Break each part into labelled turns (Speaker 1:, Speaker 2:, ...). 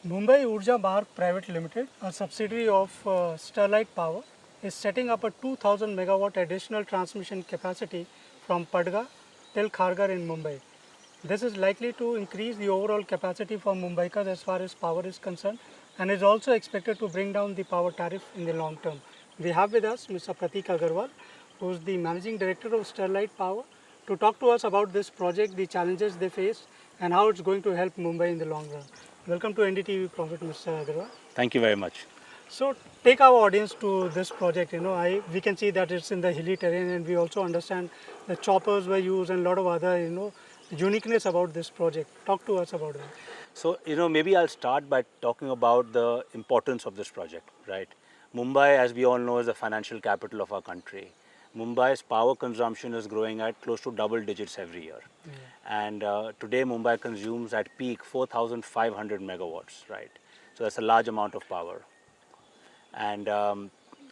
Speaker 1: Mumbai Urja Marg Private Limited, a subsidiary of Sterlite Power, is setting up a 2000 megawatt additional transmission capacity from Padgha till Kharghar in Mumbai. This is likely to increase the overall capacity for Mumbaikas as far as power is concerned, and is also expected to bring down the power tariff in the long term. We have with us Mr. Pratik Agarwal, who is the Managing Director of Sterlite Power, to talk to us about this project, the challenges they face, and how it's going to help Mumbai in the long run. Welcome to NDTV Profit, Mr. Agarwal.
Speaker 2: Thank you very much.
Speaker 1: So take our audience to this project. We can see that it's in the hilly terrain, and we also understand the choppers were used and a lot of other uniqueness about this project. Talk to us about it.
Speaker 2: So, maybe I'll start by talking about the importance of this project, right? Mumbai, as we all know, is the financial capital of our country. Mumbai's power consumption is growing at close to double digits every year. And today Mumbai consumes at peak 4,500 megawatts, right? So that's a large amount of power. And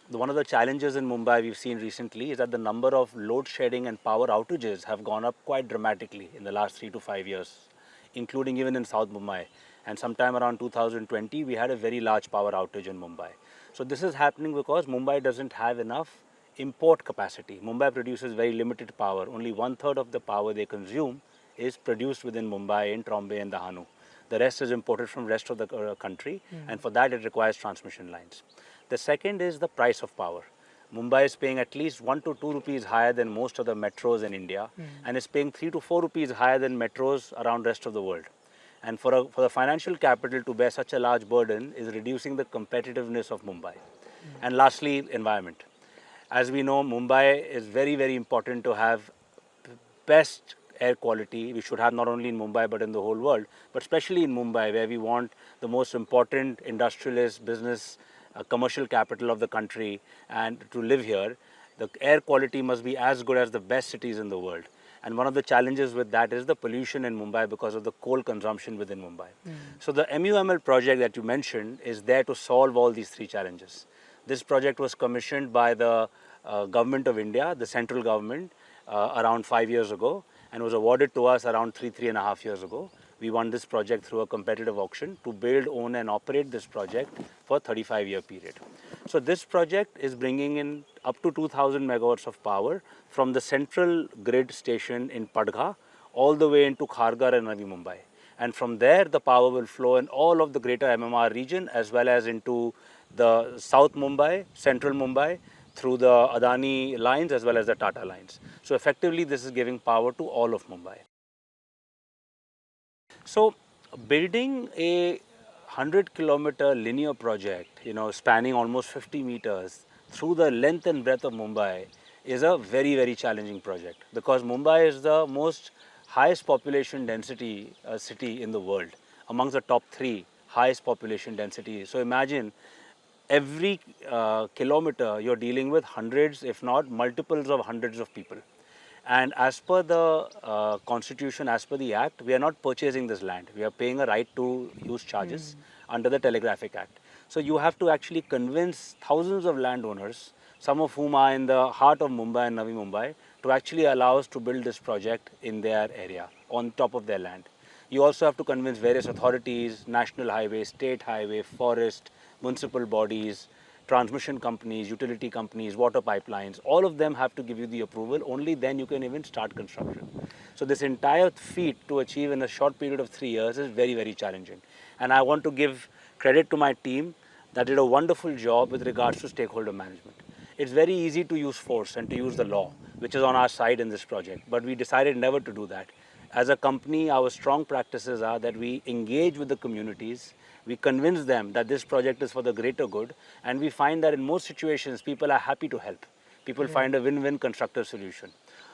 Speaker 2: one of the challenges in Mumbai we've seen recently is that the number of load shedding and power outages have gone up quite dramatically in the last 3 to 5 years, including even in South Mumbai. And sometime around 2020, we had a very large power outage in Mumbai. So this is happening because Mumbai doesn't have enough import capacity. Mumbai produces very limited power. Only 1/3 of the power they consume is produced within Mumbai, in Trombay and Dahanu. The rest is imported from rest of the country, and for that it requires transmission lines. The second is the price of power. Mumbai is paying at least 1 to 2 rupees higher than most of the metros in India, and is paying 3 to 4 rupees higher than metros around rest of the world. And for the financial capital to bear such a large burden is reducing the competitiveness of Mumbai. And lastly, environment. As we know, Mumbai is very, very important to have best air quality. We should have not only in Mumbai but in the whole world, but especially in Mumbai, where we want the most important industrialist, business, commercial capital of the country, and to live here, the air quality must be as good as the best cities in the world. And one of the challenges with that is the pollution in Mumbai because of the coal consumption within Mumbai. So the MUML project that you mentioned is there to solve all these three challenges. This project was commissioned by the Government of India, the central government, around 5 years ago, and was awarded to us around 3.5 years ago. We won this project through a competitive auction to build, own and operate this project for a 35-year period. So this project is bringing in up to 2,000 megawatts of power from the central grid station in Padgha all the way into Kharghar and Navi Mumbai. And from there, the power will flow in all of the greater MMR region as well as into the South Mumbai, Central Mumbai, through the Adani lines as well as the Tata lines. So effectively, this is giving power to all of Mumbai. So building a 100-kilometer linear project, spanning almost 50 meters through the length and breadth of Mumbai is a very, very challenging project, because Mumbai is the most highest population density city in the world, amongst the top 3 highest population density. So imagine every kilometer you're dealing with hundreds, if not multiples of hundreds of people. And as per the constitution, as per the act, we are not purchasing this land. We are paying a right to use charges under the Telegraphic Act. So you have to actually convince thousands of landowners, some of whom are in the heart of Mumbai and Navi Mumbai, to actually allow us to build this project in their area, on top of their land. You also have to convince various authorities, national highway, state highway, forest, municipal bodies, transmission companies, utility companies, water pipelines, all of them have to give you the approval. Only then you can even start construction. So this entire feat to achieve in a short period of 3 years is very, very challenging. And I want to give credit to my team that did a wonderful job with regards to stakeholder management. It's very easy to use force and to use the law, which is on our side in this project, but we decided never to do that. As a company, our strong practices are that we engage with the communities, we convince them that this project is for the greater good, and we find that in most situations, people are happy to help. People find a win-win constructive solution.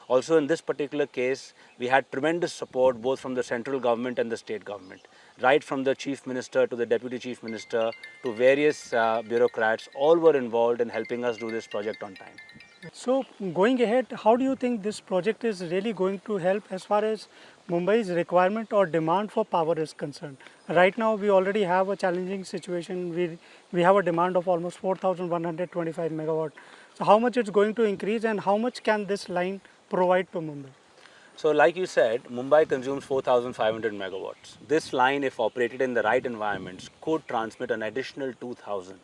Speaker 2: Also, in this particular case, we had tremendous support both from the central government and the state government, right from the chief minister to the deputy chief minister to various bureaucrats. All were involved in helping us do this project on time.
Speaker 1: So going ahead, how do you think this project is really going to help as far as Mumbai's requirement or demand for power is concerned? Right now, we already have a challenging situation. We have a demand of almost 4,125 megawatt. So how much it's going to increase, and how much can this line provide to Mumbai?
Speaker 2: So like you said, Mumbai consumes 4,500 megawatts. This line, if operated in the right environments, could transmit an additional 2,000.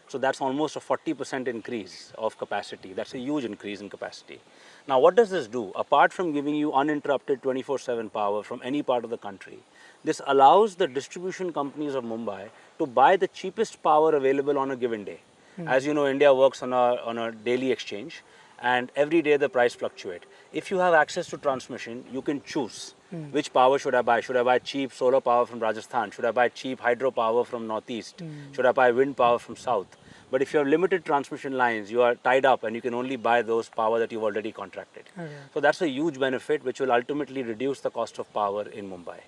Speaker 2: So that's almost a 40% increase of capacity. That's a huge increase in capacity. Now what does this do? Apart from giving you uninterrupted 24/7 power from any part of the country, this allows the distribution companies of Mumbai to buy the cheapest power available on a given day. As you know, India works on a daily exchange, and every day the price fluctuates. If you have access to transmission, you can choose which power should I buy. Should I buy cheap solar power from Rajasthan? Should I buy cheap hydropower from Northeast? Should I buy wind power from South? But if you have limited transmission lines, you are tied up and you can only buy those power that you've already contracted. So that's a huge benefit which will ultimately reduce the cost of power in Mumbai.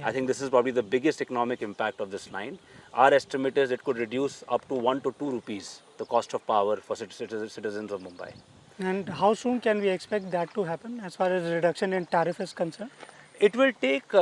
Speaker 2: I think this is probably the biggest economic impact of this line. Our estimate is it could reduce up to 1 to 2 rupees the cost of power for citizens of Mumbai.
Speaker 1: And how soon can we expect that to happen as far as reduction in tariff is concerned?
Speaker 2: It will take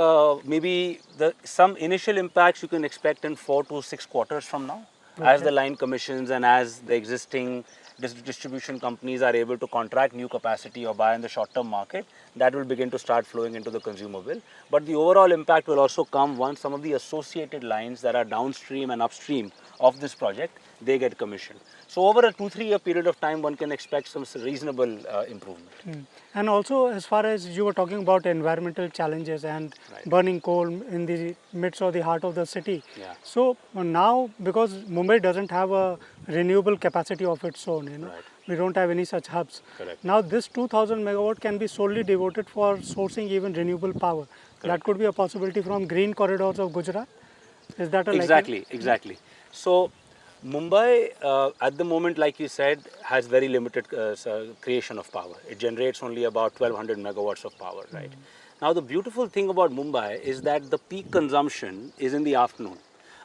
Speaker 2: maybe some initial impacts you can expect in 4 to 6 quarters from now. As the line commissions and as the existing distribution companies are able to contract new capacity or buy in the short-term market, that will begin to start flowing into the consumer bill. But the overall impact will also come once some of the associated lines that are downstream and upstream of this project, they get commissioned. So over a 2-3 year period of time, one can expect some reasonable improvement.
Speaker 1: And also, as far as you were talking about environmental challenges and burning coal in the midst or the heart of the city. So now, because Mumbai doesn't have a renewable capacity of its own, we don't have any such hubs. Now this 2,000 megawatt can be solely devoted for sourcing even renewable power. That could be a possibility from green corridors of Gujarat. Is that a
Speaker 2: Exactly. So Mumbai, at the moment, like you said, has very limited creation of power. It generates only about 1,200 megawatts of power, right? Now, the beautiful thing about Mumbai is that the peak consumption is in the afternoon,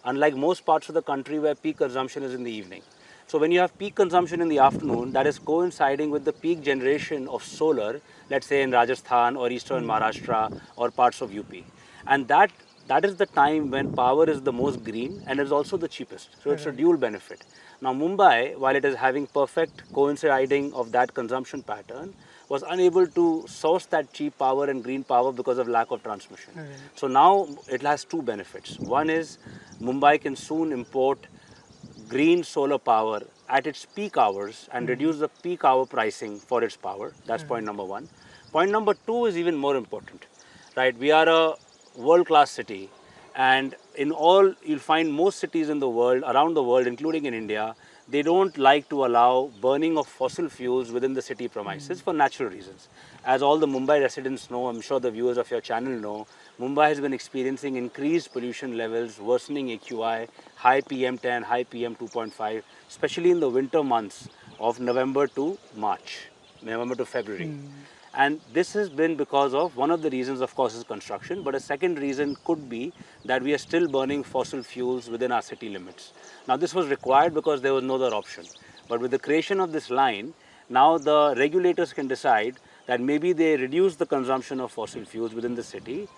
Speaker 2: unlike most parts of the country where peak consumption is in the evening. So when you have peak consumption in the afternoon, that is coinciding with the peak generation of solar, let's say in Rajasthan or eastern Maharashtra or parts of UP. And that is the time when power is the most green and is also the cheapest. So it's a dual benefit. Now Mumbai, while it is having perfect coinciding of that consumption pattern, was unable to source that cheap power and green power because of lack of transmission. So now it has two benefits. One is Mumbai can soon import green solar power at its peak hours and reduce the peak hour pricing for its power. That's point number one. Point number two is even more important, right? We are a world-class city, and you'll find most cities in the world, around the world, including in India, they don't like to allow burning of fossil fuels within the city premises for natural reasons. As all the Mumbai residents know, I'm sure the viewers of your channel know, Mumbai has been experiencing increased pollution levels, worsening AQI, high PM10, high PM2.5, especially in the winter months of November to February. And this has been because of, one of the reasons of course is construction, but a second reason could be that we are still burning fossil fuels within our city limits. Now this was required because there was no other option. But with the creation of this line, now the regulators can decide that maybe they reduce the consumption of fossil fuels within the city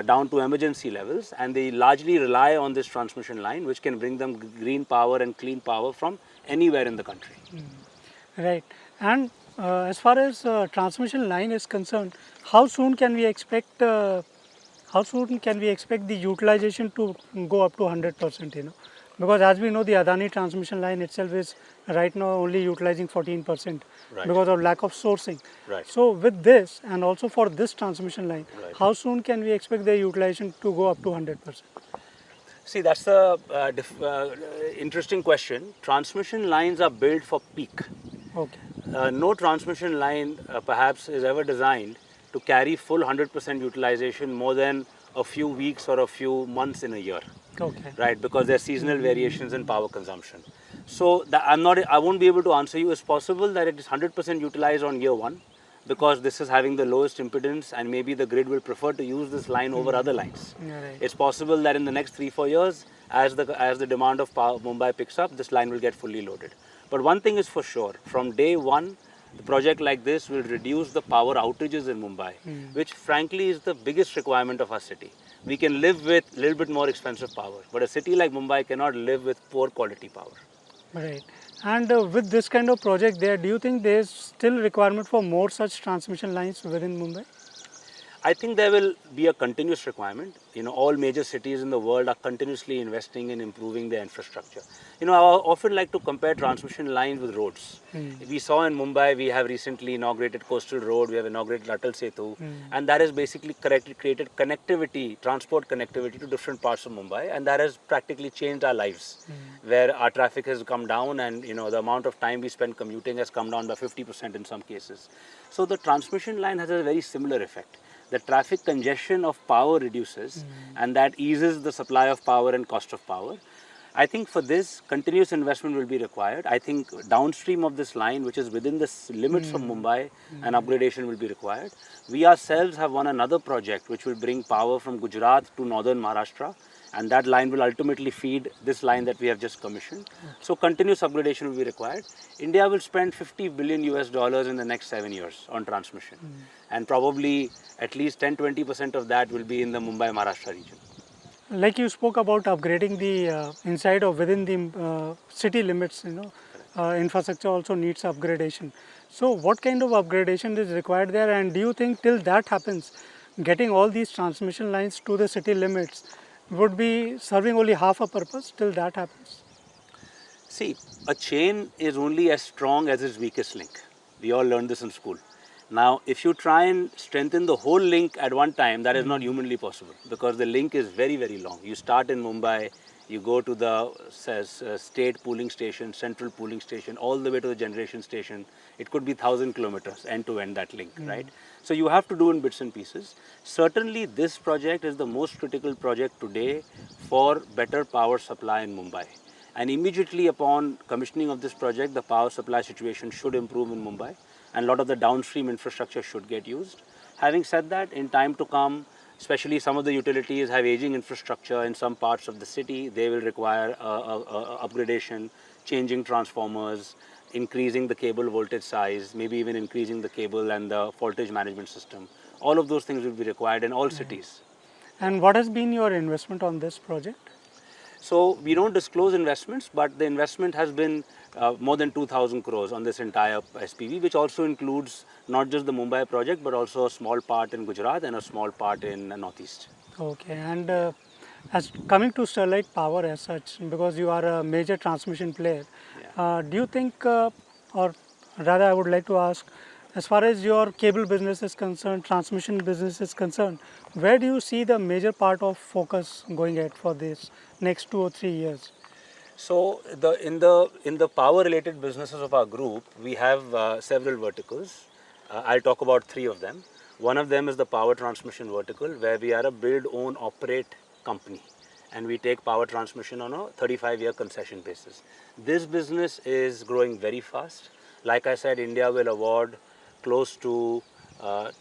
Speaker 2: down to emergency levels, and they largely rely on this transmission line which can bring them green power and clean power from anywhere in the country.
Speaker 1: Right. And as far as transmission line is concerned, how soon can we expect the utilization to go up to 100%? Because as we know, the Adani transmission line itself is right now only utilizing 14% because of lack of sourcing. So with this and also for this transmission line, how soon can we expect the utilization to go up to 100%?
Speaker 2: See, that's a interesting question. Transmission lines are built for peak. No transmission line perhaps is ever designed to carry full 100% utilization more than a few weeks or a few months in a year. Right, because there are seasonal variations in power consumption. So I won't be able to answer you. It's possible that it is 100% utilized on year one because this is having the lowest impedance and maybe the grid will prefer to use this line over other lines. It's possible that in the next 3-4 years, as the demand of power Mumbai picks up, this line will get fully loaded. But one thing is for sure, from day one, the project like this will reduce the power outages in Mumbai, which frankly is the biggest requirement of our city. We can live with a little bit more expensive power, but a city like Mumbai cannot live with poor quality power.
Speaker 1: Right. And with this kind of project there, do you think there is still requirement for more such transmission lines within Mumbai?
Speaker 2: I think there will be a continuous requirement. All major cities in the world are continuously investing in improving their infrastructure. I often like to compare transmission lines with roads. We saw in Mumbai, we have recently inaugurated Coastal Road, we have inaugurated Atal Setu, and that has basically created connectivity, transport connectivity to different parts of Mumbai, and that has practically changed our lives, where our traffic has come down, and the amount of time we spend commuting has come down by 50% in some cases. So the transmission line has a very similar effect. The traffic congestion of power reduces, and that eases the supply of power and cost of power. I think for this, continuous investment will be required. I think downstream of this line, which is within the limits of Mumbai, an upgradation will be required. We ourselves have won another project which will bring power from Gujarat to northern Maharashtra, and that line will ultimately feed this line that we have just commissioned. So continuous upgradation will be required. India will spend $50 billion in the next 7 years on transmission, and probably at least 10-20% of that will be in the Mumbai-Maharashtra region.
Speaker 1: Like you spoke about upgrading the inside or within the city limits, infrastructure also needs upgradation. So what kind of upgradation is required there, and do you think till that happens, getting all these transmission lines to the city limits would be serving only half a purpose till that happens?
Speaker 2: See, a chain is only as strong as its weakest link. We all learned this in school. Now, if you try and strengthen the whole link at one time, that is not humanly possible, because the link is very, very long. You start in Mumbai, you go to the state pooling station, central pooling station, all the way to the generation station. It could be 1,000 kilometers end to end, that link, right? So you have to do in bits and pieces. Certainly, this project is the most critical project today for better power supply in Mumbai. And immediately upon commissioning of this project, the power supply situation should improve in Mumbai, and a lot of the downstream infrastructure should get used. Having said that, in time to come, especially some of the utilities have aging infrastructure in some parts of the city. They will require upgradation, changing transformers, increasing the cable voltage size, maybe even increasing the cable and the voltage management system. All of those things will be required in all cities.
Speaker 1: And what has been your investment on this project?
Speaker 2: So we don't disclose investments, but the investment has been more than 2,000 crores on this entire SPV, which also includes not just the Mumbai project, but also a small part in Gujarat and a small part in Northeast.
Speaker 1: Okay, and as coming to Sterlite Power as such, because you are a major transmission player, do you think, or rather I would like to ask, as far as your cable business is concerned, transmission business is concerned, where do you see the major part of focus going at for this next 2 or 3 years?
Speaker 2: So in the power related businesses of our group, we have several verticals. I'll talk about 3 of them. One of them is the power transmission vertical, where we are a build, own, operate company, and we take power transmission on a 35-year concession basis. This business is growing very fast. Like I said, India will award close to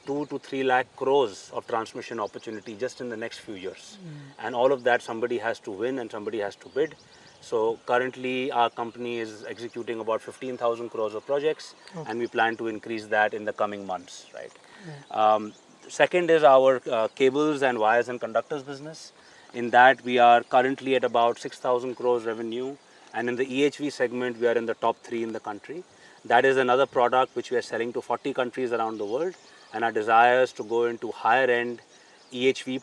Speaker 2: 2 to 3 lakh crores of transmission opportunity just in the next few years. And all of that somebody has to win and somebody has to bid. So currently our company is executing about 15,000 crores of projects, and we plan to increase that in the coming months, right? Second is our cables and wires and conductors business. In that we are currently at about 6,000 crores revenue, and in the EHV segment we are in the top 3 in the country. That is another product which we are selling to 40 countries around the world, and our desire is to go into higher end EHV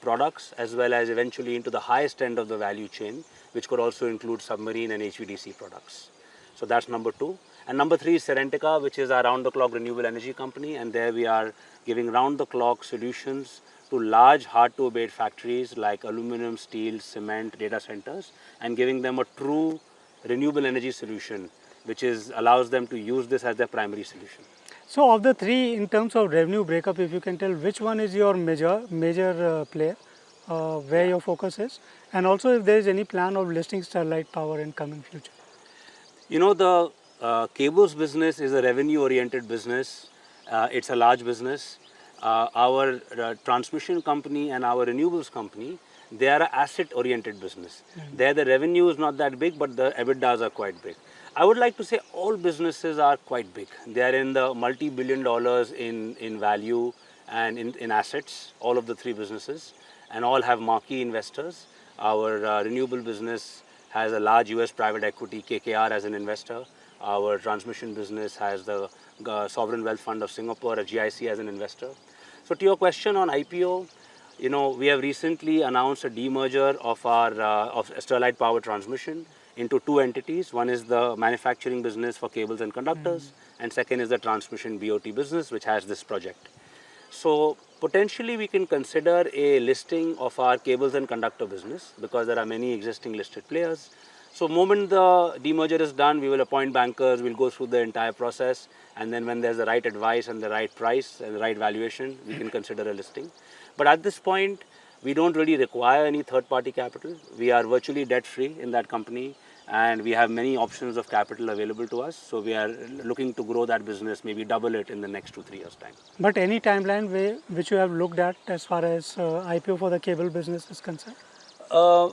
Speaker 2: products, as well as eventually into the highest end of the value chain, which could also include submarine and HVDC products. So that's number 2. And number 3 is Serentica, which is our round-the-clock renewable energy company, and there we are giving round-the-clock solutions to large hard-to-abate factories like aluminum, steel, cement, data centers, and giving them a true renewable energy solution, which allows them to use this as their primary solution.
Speaker 1: So of the 3, in terms of revenue breakup, if you can tell which one is your major player, where your focus is, and also if there is any plan of listing Sterlite Power in coming future.
Speaker 2: The cables business is a revenue-oriented business. It's a large business. Our transmission company and our renewables company, they are an asset-oriented business. There the revenue is not that big, but the EBITDAs are quite big. I would like to say all businesses are quite big. They are in the multi-billion dollars in value and in assets, all of the 3 businesses, and all have marquee investors. Our renewable business has a large US private equity, KKR, as an investor. Our transmission business has the Sovereign Wealth Fund of Singapore, a GIC, as an investor. So to your question on IPO, we have recently announced a demerger of our of Sterlite Power Transmission into two entities. One is the manufacturing business for cables and conductors, and second is the transmission BOT business, which has this project. So potentially we can consider a listing of our cables and conductor business because there are many existing listed players. So moment the demerger is done, we will appoint bankers, we'll go through the entire process, and then when there's the right advice and the right price and the right valuation, we can consider a listing. But at this point, we don't really require any third-party capital. We are virtually debt-free in that company, and we have many options of capital available to us. So we are looking to grow that business, maybe double it in the next 2-3 years' time.
Speaker 1: But any timeline which you have looked at as far as IPO for the cable business is concerned?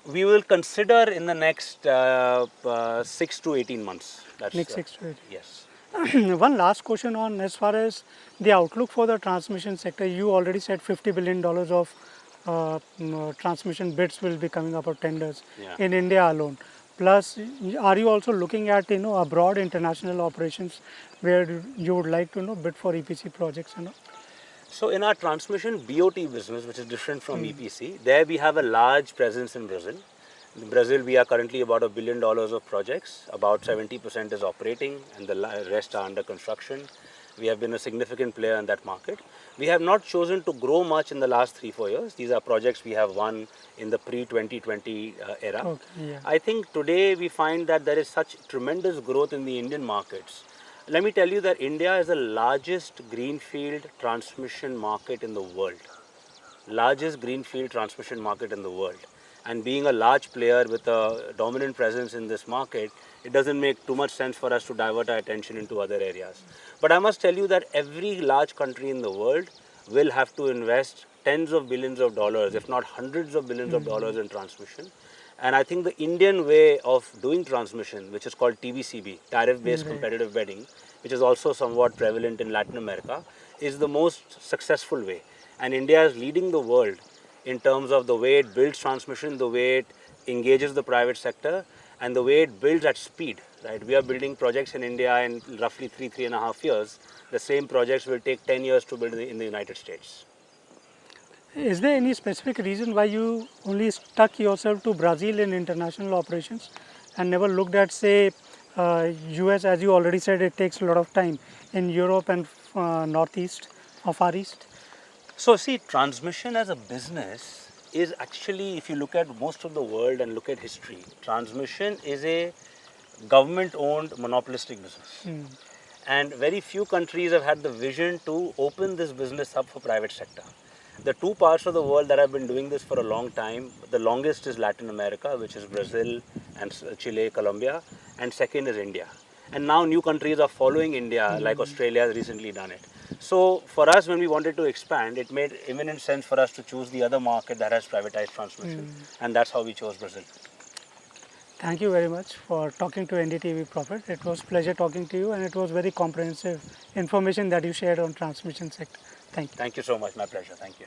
Speaker 2: We will consider in the next 6 to 18 months.
Speaker 1: That's next 6 to 18.
Speaker 2: Yes.
Speaker 1: One last question on as far as the outlook for the transmission sector. You already said $50 billion of transmission bids will be coming up or tenders in India alone. Plus, are you also looking at abroad international operations where you would like to bid for EPC projects?
Speaker 2: So in our transmission BOT business, which is different from EPC, there we have a large presence in Brazil. In Brazil, we are currently about $1 billion of projects. About 70% is operating and the rest are under construction. We have been a significant player in that market. We have not chosen to grow much in the last 3-4 years. These are projects we have won in the pre-2020 era.
Speaker 1: Okay, yeah.
Speaker 2: I think today we find that there is such tremendous growth in the Indian markets. Let me tell you that India is the largest greenfield transmission market in the world. Largest greenfield transmission market in the world. And being a large player with a dominant presence in this market, it doesn't make too much sense for us to divert our attention into other areas. But I must tell you that every large country in the world will have to invest tens of billions of dollars, if not hundreds of billions of dollars in transmission. And I think the Indian way of doing transmission, which is called TBCB, tariff-based competitive bidding, which is also somewhat prevalent in Latin America, is the most successful way. And India is leading the world in terms of the way it builds transmission, the way it engages the private sector, and the way it builds at speed. Right? We are building projects in India in roughly 3.5 years. The same projects will take 10 years to build in the United States.
Speaker 1: Is there any specific reason why you only stuck yourself to Brazil in international operations and never looked at, say, US? As you already said, it takes a lot of time in Europe and Northeast or Far East.
Speaker 2: So see, transmission as a business is actually, if you look at most of the world and look at history, transmission is a government-owned monopolistic business. And very few countries have had the vision to open this business up for private sector. The two parts of the world that have been doing this for a long time, the longest is Latin America, which is Brazil and Chile, Colombia, and second is India. And now new countries are following India, like Australia has recently done it. So for us, when we wanted to expand, it made imminent sense for us to choose the other market that has privatized transmission. And that's how we chose Brazil.
Speaker 1: Thank you very much for talking to NDTV Profit. It was a pleasure talking to you, and it was very comprehensive information that you shared on transmission sector. Thank you.
Speaker 2: Thank you so much. My pleasure. Thank you.